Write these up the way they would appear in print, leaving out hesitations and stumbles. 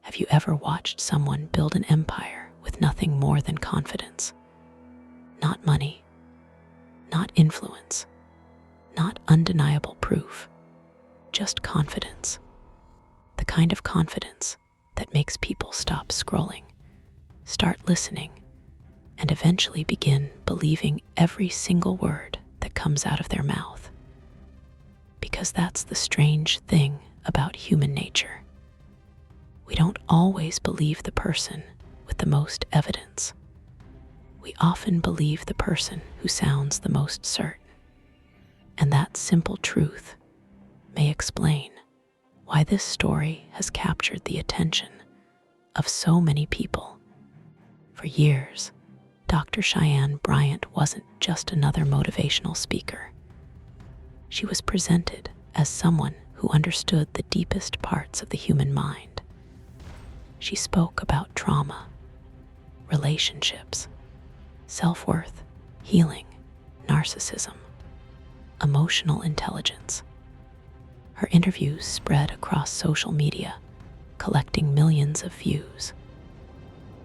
Have you ever watched someone build an empire with nothing more than confidence? Not money, not influence, not undeniable proof, just confidence. The kind of confidence that makes people stop scrolling, start listening, and eventually begin believing every single word that comes out of their mouth. Because that's the strange thing about human nature. We don't always believe the person with the most evidence. We often believe the person who sounds the most certain. And that simple truth may explain why this story has captured the attention of so many people. For years, Dr. Cheyenne Bryant wasn't just another motivational speaker. She was presented as someone who understood the deepest parts of the human mind. She spoke about trauma, relationships, self-worth, healing, narcissism, emotional intelligence. Her interviews spread across social media, collecting millions of views.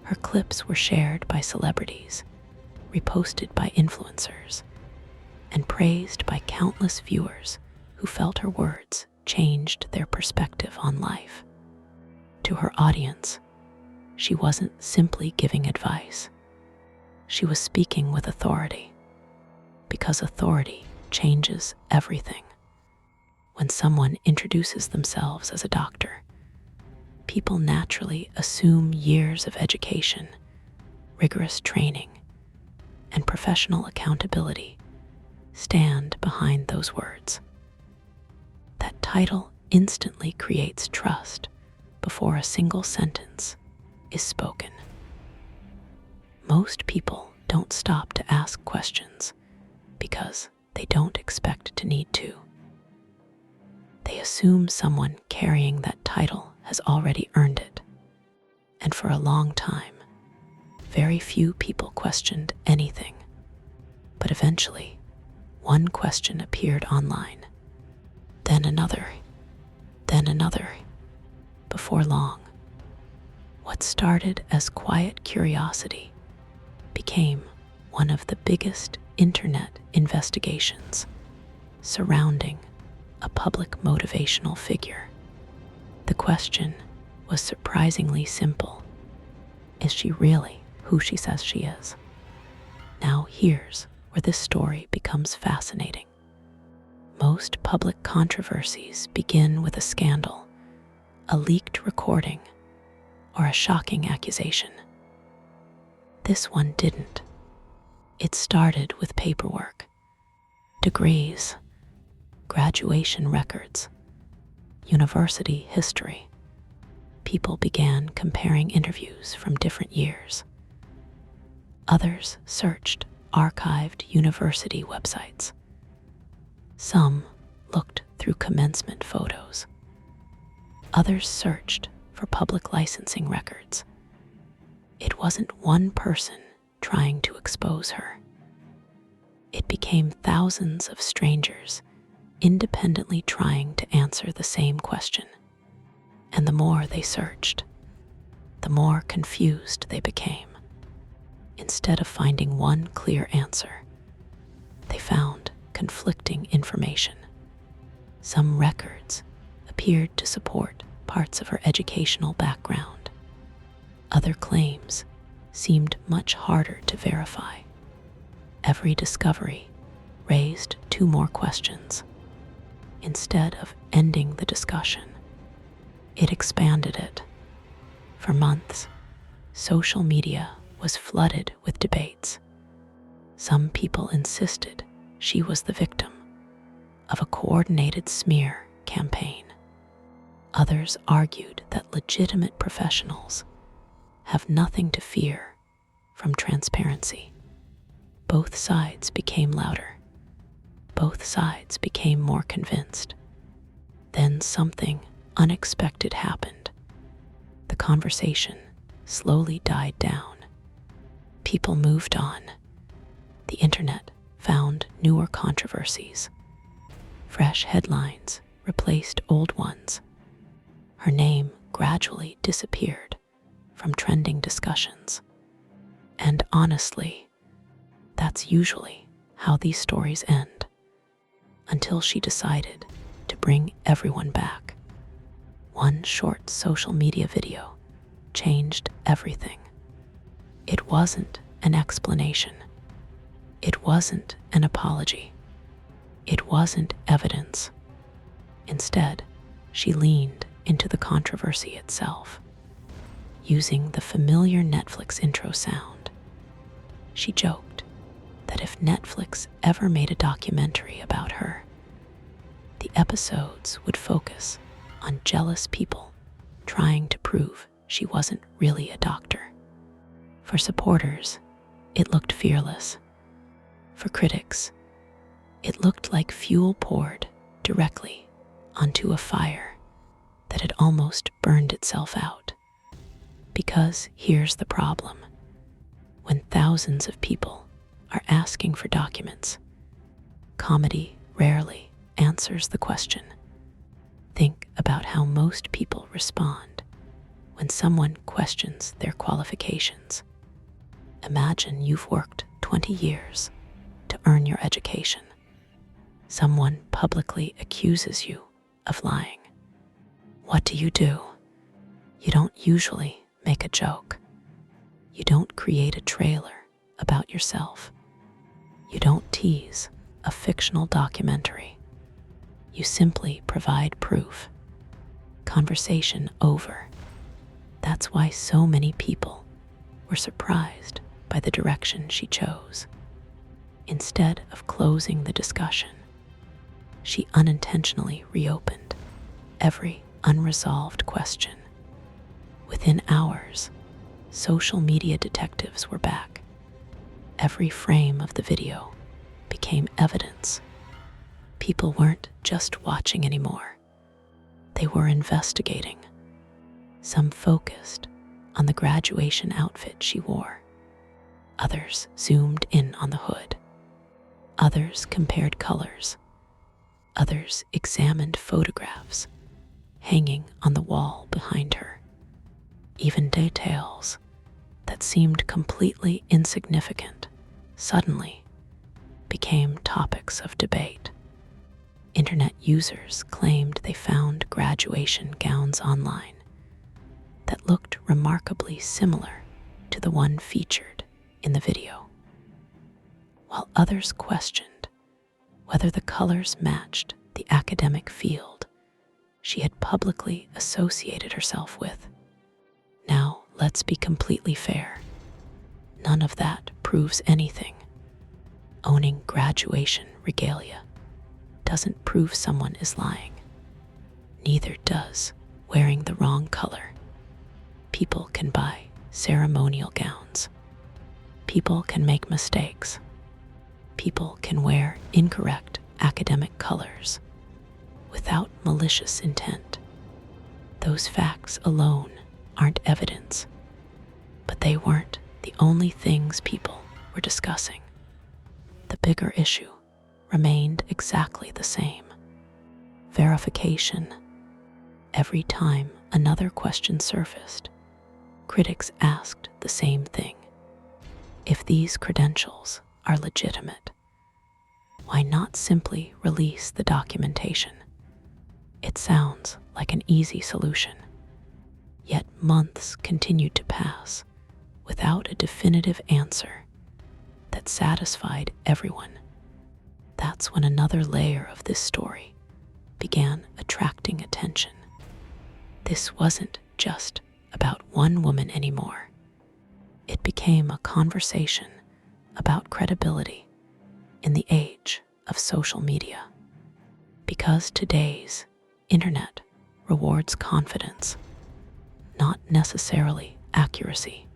Her clips were shared by celebrities, reposted by influencers, and praised by countless viewers who felt her words changed their perspective on life. To her audience, she wasn't simply giving advice. She was speaking with authority, because authority changes everything. When someone introduces themselves as a doctor, people naturally assume years of education, rigorous training, and professional accountability stand behind those words. That title instantly creates trust before a single sentence is spoken. Most people don't stop to ask questions because they don't expect to need to. They assume someone carrying that title has already earned it. And for a long time, very few people questioned anything. But eventually, one question appeared online, then another. Before long, what started as quiet curiosity became one of the biggest internet investigations surrounding a public motivational figure. The question was surprisingly simple. Is she really who she says she is? Now here's where this story becomes fascinating. Most public controversies begin with a scandal, a leaked recording, or a shocking accusation. This one didn't. It started with paperwork, degrees, graduation records, university history. People began comparing interviews from different years. Others searched archived university websites. Some looked through commencement photos. Others searched for public licensing records. It wasn't one person trying to expose her. It became thousands of strangers independently trying to answer the same question. And the more they searched, the more confused they became. Instead of finding one clear answer, they found conflicting information. Some records appeared to support parts of her educational background. Other claims seemed much harder to verify. Every discovery raised two more questions. Instead of ending the discussion, it expanded it. For months, social media was flooded with debates. Some people insisted she was the victim of a coordinated smear campaign. Others argued that legitimate professionals have nothing to fear from transparency. Both sides became louder. Both sides became more convinced. Then something unexpected happened. The conversation slowly died down. People moved on. The internet found newer controversies. Fresh headlines replaced old ones. Her name gradually disappeared from trending discussions. And honestly, that's usually how these stories end, until she decided to bring everyone back. One short social media video changed everything. It wasn't an explanation. It wasn't an apology. It wasn't evidence. Instead, she leaned into the controversy itself. Using the familiar Netflix intro sound, she joked that if Netflix ever made a documentary about her, the episodes would focus on jealous people trying to prove she wasn't really a doctor. For supporters, it looked fearless. For critics, it looked like fuel poured directly onto a fire that had almost burned itself out. Because here's the problem. When thousands of people are asking for documents, comedy rarely answers the question. Think about how most people respond when someone questions their qualifications. Imagine you've worked 20 years to earn your education. Someone publicly accuses you of lying. What do? You don't usually make a joke. You don't create a trailer about yourself. You don't tease a fictional documentary. You simply provide proof. Conversation over. That's why so many people were surprised by the direction she chose. Instead of closing the discussion, she unintentionally reopened every unresolved question. Within hours, social media detectives were back. Every frame of the video became evidence. People weren't just watching anymore. They were investigating. Some focused on the graduation outfit she wore. Others zoomed in on the hood. Others compared colors. Others examined photographs hanging on the wall behind her. Even details that seemed completely insignificant suddenly became topics of debate. Internet users claimed they found graduation gowns online that looked remarkably similar to the one featured in the video, while others questioned whether the colors matched the academic field she had publicly associated herself with. Now, let's be completely fair. None of that proves anything. Owning graduation regalia doesn't prove someone is lying. Neither does wearing the wrong color. People can buy ceremonial gowns. People can make mistakes. People can wear incorrect academic colors without malicious intent. Those facts alone aren't evidence, but they weren't the only things people were discussing. The bigger issue remained exactly the same: verification. Every time another question surfaced, critics asked the same thing. If these credentials are legitimate, why not simply release the documentation? It sounds like an easy solution. Yet months continued to pass without a definitive answer that satisfied everyone. That's when another layer of this story began attracting attention. This wasn't just about one woman anymore. It became a conversation about credibility in the age of social media. Because today's internet rewards confidence, not necessarily accuracy.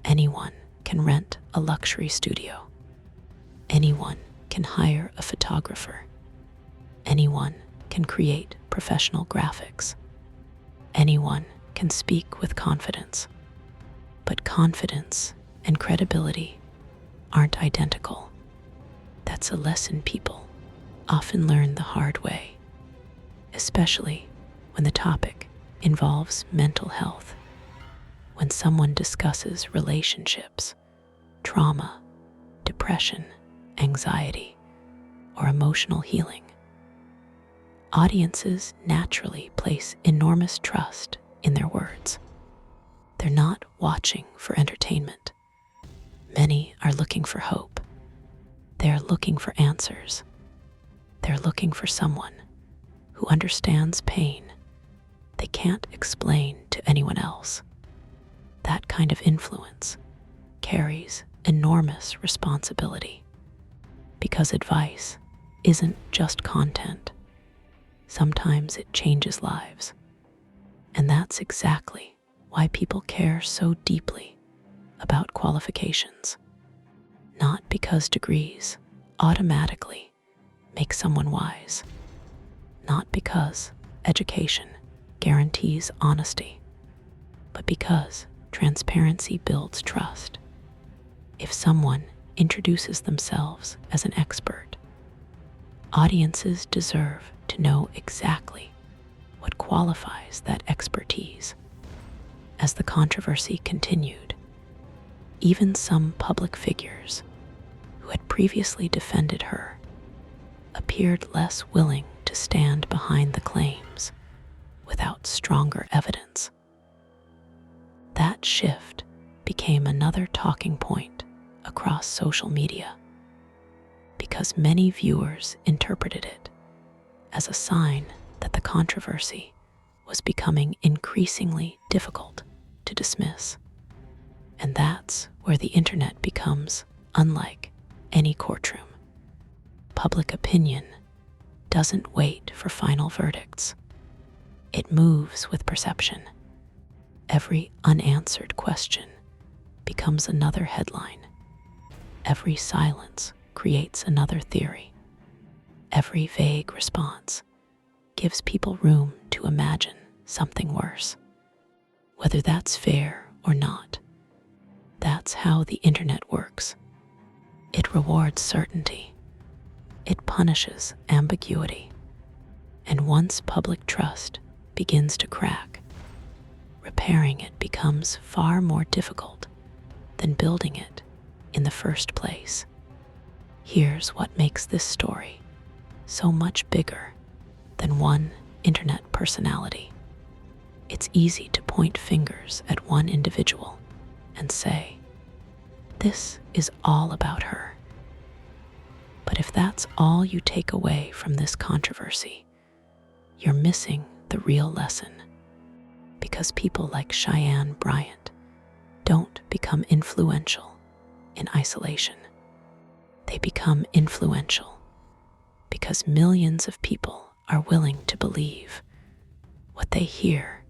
Anyone can rent a luxury studio. Anyone can hire a photographer. Anyone can create professional graphics. Anyone can speak with confidence. But confidence and credibility aren't identical. That's a lesson people often learn the hard way, especially when the topic involves mental health. When someone discusses relationships, trauma, depression, anxiety, or emotional healing, audiences naturally place enormous trust in their words. They're not watching for entertainment. Many are looking for hope. They're looking for answers. They're looking for someone who understands pain they can't explain to anyone else. That kind of influence carries enormous responsibility, because advice isn't just content. Sometimes it changes lives. And that's exactly why people care so deeply about qualifications. Not because degrees automatically make someone wise. Not because education guarantees honesty, but because transparency builds trust. If someone introduces themselves as an expert, audiences deserve to know exactly what qualifies that expertise. As the controversy continued, even some public figures who had previously defended her appeared less willing to stand behind the claims without stronger evidence. That shift became another talking point across social media, because many viewers interpreted it as a sign that the controversy was becoming increasingly difficult to dismiss. And that's where the internet becomes unlike any courtroom. Public opinion doesn't wait for final verdicts. It moves with perception. Every unanswered question becomes another headline. Every silence creates another theory. Every vague response gives people room to imagine something worse. Whether that's fair or not, that's how the internet works. It rewards certainty. It punishes ambiguity. And once public trust begins to crack, repairing it becomes far more difficult than building it in the first place. Here's what makes this story so much bigger than one internet personality. It's easy to point fingers at one individual and say, "This is all about her." But if that's all you take away from this controversy, you're missing the real lesson. Because people like Cheyenne Bryant don't become influential in isolation. They become influential because millions of people are willing to believe what they hear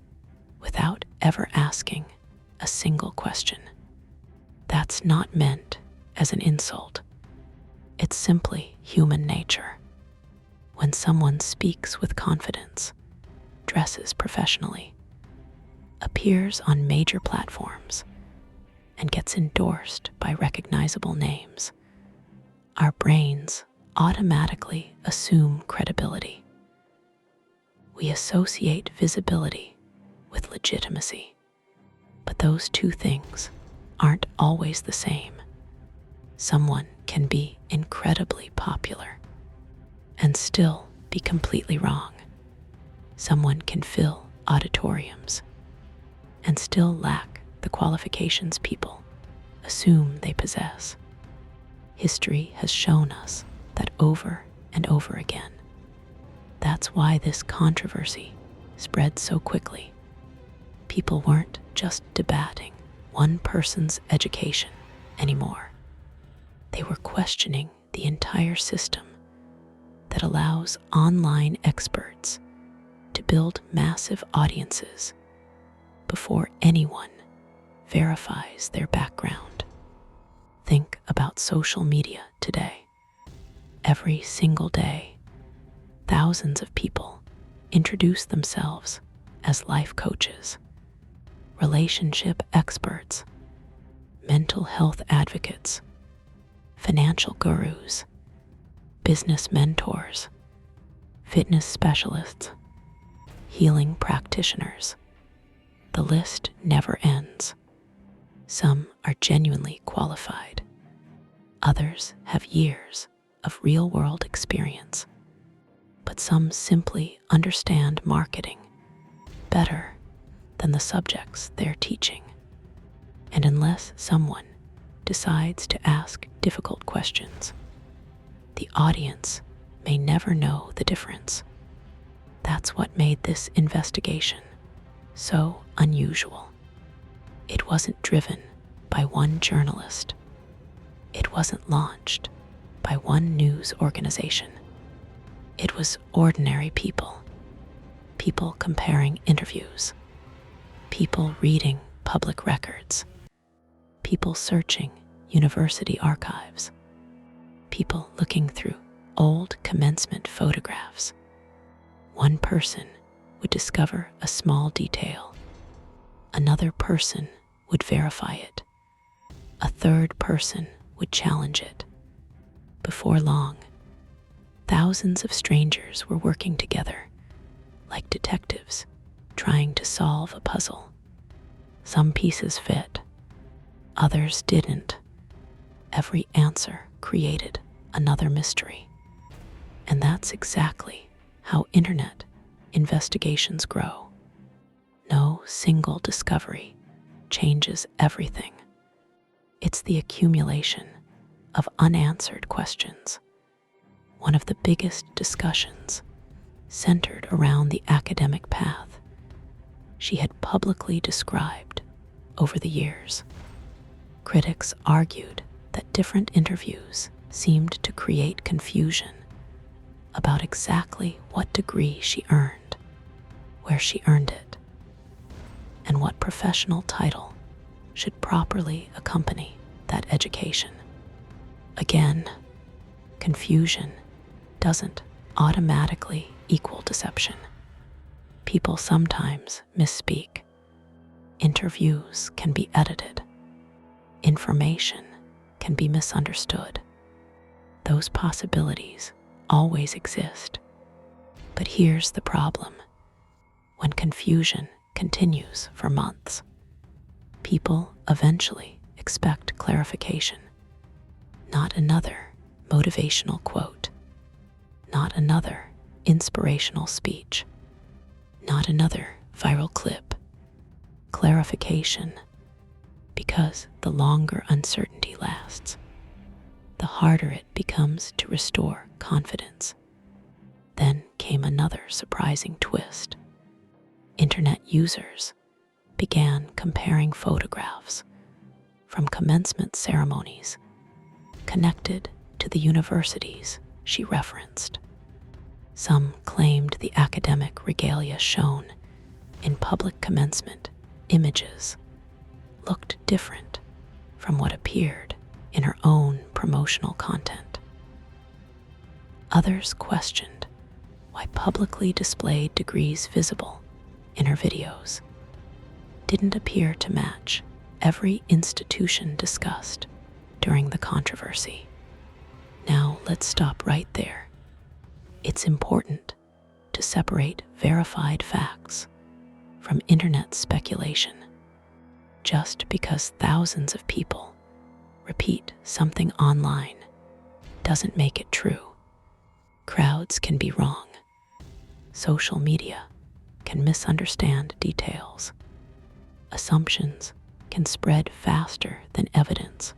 without ever asking a single question. That's not meant as an insult. It's simply human nature. When someone speaks with confidence, dresses professionally, appears on major platforms, and gets endorsed by recognizable names, our brains automatically assume credibility. We associate visibility with legitimacy, but those two things aren't always the same. Someone can be incredibly popular and still be completely wrong. Someone can fill auditoriums and still lack the qualifications people assume they possess. History has shown us that over and over again. That's why this controversy spread so quickly. People weren't just debating one person's education anymore. They were questioning the entire system that allows online experts to build massive audiences before anyone verifies their background. Think about social media today. Every single day, thousands of people introduce themselves as life coaches, relationship experts, mental health advocates, financial gurus, business mentors, fitness specialists, healing practitioners, the list never ends. Some are genuinely qualified. Others have years of real-world experience. But some simply understand marketing better than the subjects they're teaching. And unless someone decides to ask difficult questions, the audience may never know the difference. That's what made this investigation so unusual. It wasn't driven by one journalist. It wasn't launched by one news organization. It was ordinary people. People comparing interviews. People reading public records. People searching university archives. People looking through old commencement photographs. One person would discover a small detail. Another person would verify it. A third person would challenge it. Before long, thousands of strangers were working together, like detectives trying to solve a puzzle. Some pieces fit, others didn't. Every answer created another mystery. And that's exactly how internet investigations grow. No single discovery changes everything. It's the accumulation of unanswered questions. One of the biggest discussions centered around the academic path she had publicly described over the years. Critics argued that different interviews seemed to create confusion about exactly what degree she earned, where she earned it, and what professional title should properly accompany that education. Again, confusion doesn't automatically equal deception. People sometimes misspeak. Interviews can be edited. Information can be misunderstood. Those possibilities always exist. But here's the problem. When confusion continues for months, people eventually expect clarification. Not another motivational quote. Not another inspirational speech. Not another viral clip. Clarification. Because the longer uncertainty lasts, the harder it becomes to restore confidence. Then came another surprising twist. Internet users began comparing photographs from commencement ceremonies connected to the universities she referenced. Some claimed the academic regalia shown in public commencement images looked different from what appeared in her own promotional content. Others questioned why publicly displayed degrees visible in her videos didn't appear to match every institution discussed during the controversy. Now let's stop right there. It's important to separate verified facts from internet speculation. Just because thousands of people repeat something online doesn't make it true. Crowds can be wrong. Social media can misunderstand details. Assumptions can spread faster than evidence.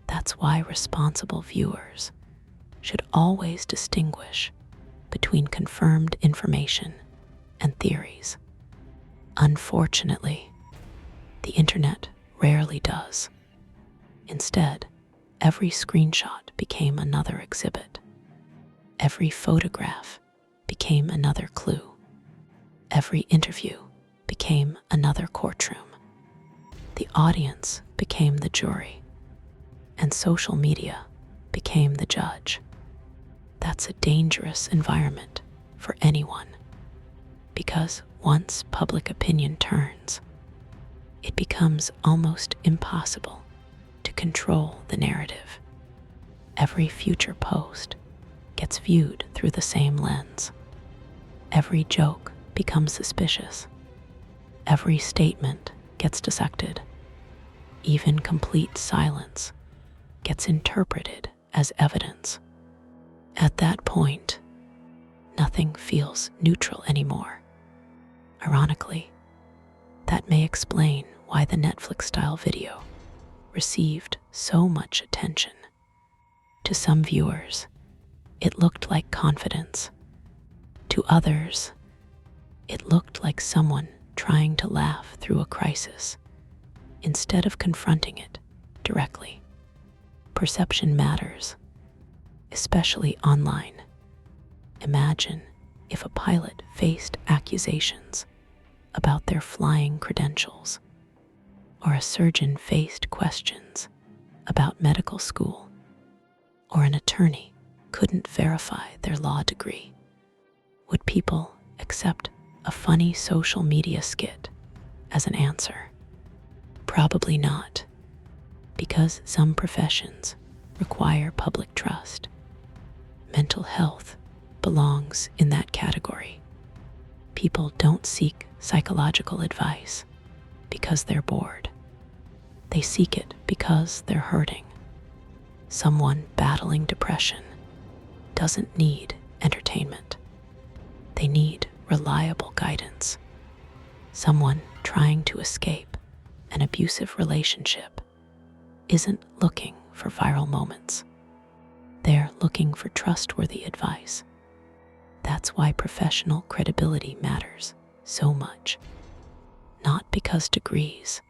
That's why responsible viewers should always distinguish between confirmed information and theories. Unfortunately, the internet rarely does. Instead, every screenshot became another exhibit. Every photograph became another clue. Every interview became another courtroom. The audience became the jury, and social media became the judge. That's a dangerous environment for anyone, because once public opinion turns, it becomes almost impossible to control the narrative. Every future post gets viewed through the same lens. Every joke becomes suspicious. Every statement gets dissected. Even complete silence gets interpreted as evidence. At that point, nothing feels neutral anymore. Ironically, that may explain why the Netflix-style video received so much attention. To some viewers, it looked like confidence. To others, it looked like someone trying to laugh through a crisis instead of confronting it directly. Perception matters, especially online. Imagine if a pilot faced accusations about their flying credentials, or a surgeon faced questions about medical school, or an attorney couldn't verify their law degree. Would people accept a funny social media skit as an answer? Probably not, because some professions require public trust. Mental health belongs in that category. People don't seek psychological advice because they're bored. They seek it because they're hurting. Someone battling depression doesn't need entertainment. They need reliable guidance. Someone trying to escape an abusive relationship isn't looking for viral moments. They're looking for trustworthy advice. That's why professional credibility matters so much. Not because degrees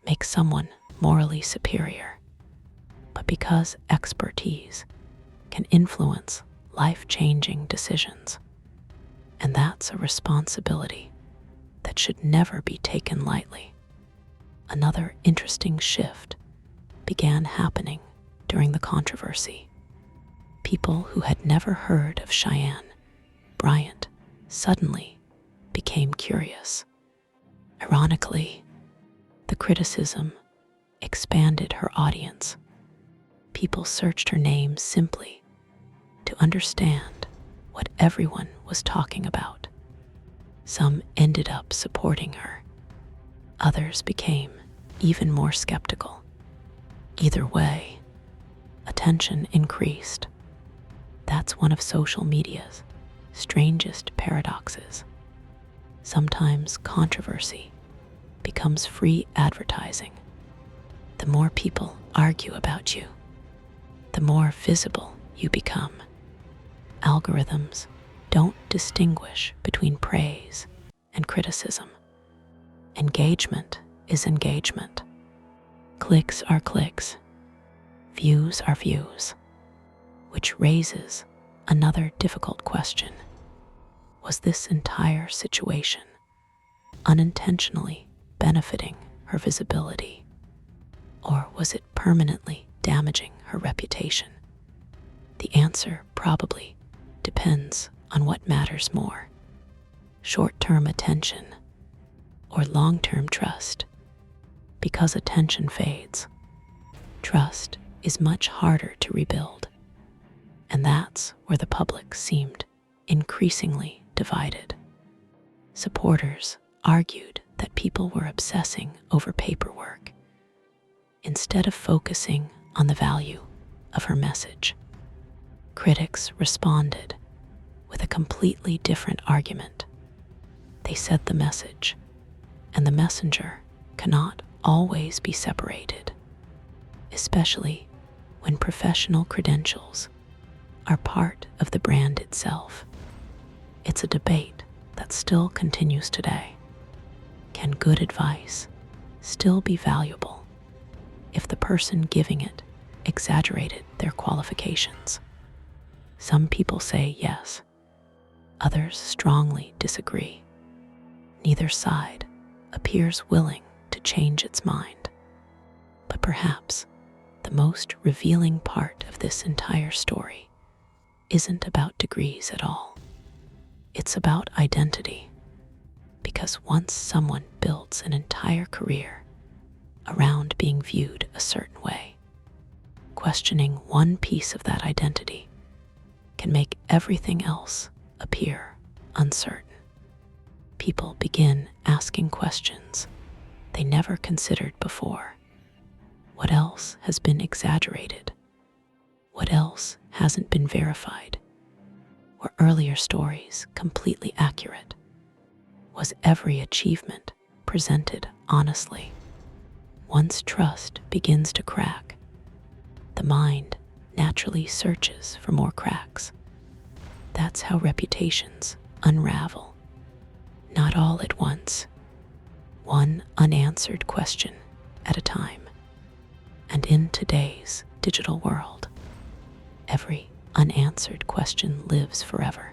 make someone morally superior, but because expertise can influence life-changing decisions. And that's a responsibility that should never be taken lightly. Another interesting shift began happening during the controversy. People who had never heard of Cheyenne Bryant suddenly became curious. Ironically, the criticism expanded her audience. People searched her name simply to understand what everyone was talking about. Some ended up supporting her. Others became even more skeptical. Either way, attention increased. That's one of social media's strangest paradoxes. Sometimes controversy becomes free advertising. The more people argue about you, the more visible you become. Algorithms don't distinguish between praise and criticism. Engagement is engagement. Clicks are clicks. Views are views. Which raises another difficult question. Was this entire situation unintentionally benefiting her visibility, or was it permanently damaging her reputation? The answer probably depends on what matters more: short-term attention or long-term trust. Because attention fades, trust is much harder to rebuild. And that's where the public seemed increasingly divided. Supporters argued that people were obsessing over paperwork instead of focusing on the value of her message. Critics responded with a completely different argument. They said the message and the messenger cannot always be separated, especially when professional credentials are part of the brand itself. It's a debate that still continues today. Can good advice still be valuable if the person giving it exaggerated their qualifications? Some people say yes, others strongly disagree. Neither side appears willing to change its mind. But perhaps the most revealing part of this entire story isn't about degrees at all. It's about identity. Because once someone builds an entire career around being viewed a certain way, questioning one piece of that identity can make everything else appear uncertain. People begin asking questions they never considered before. What else has been exaggerated? What else hasn't been verified? Were earlier stories completely accurate? Was every achievement presented honestly? Once trust begins to crack, the mind naturally searches for more cracks. That's how reputations unravel. Not all at once, one unanswered question at a time. And in today's digital world, every unanswered question lives forever.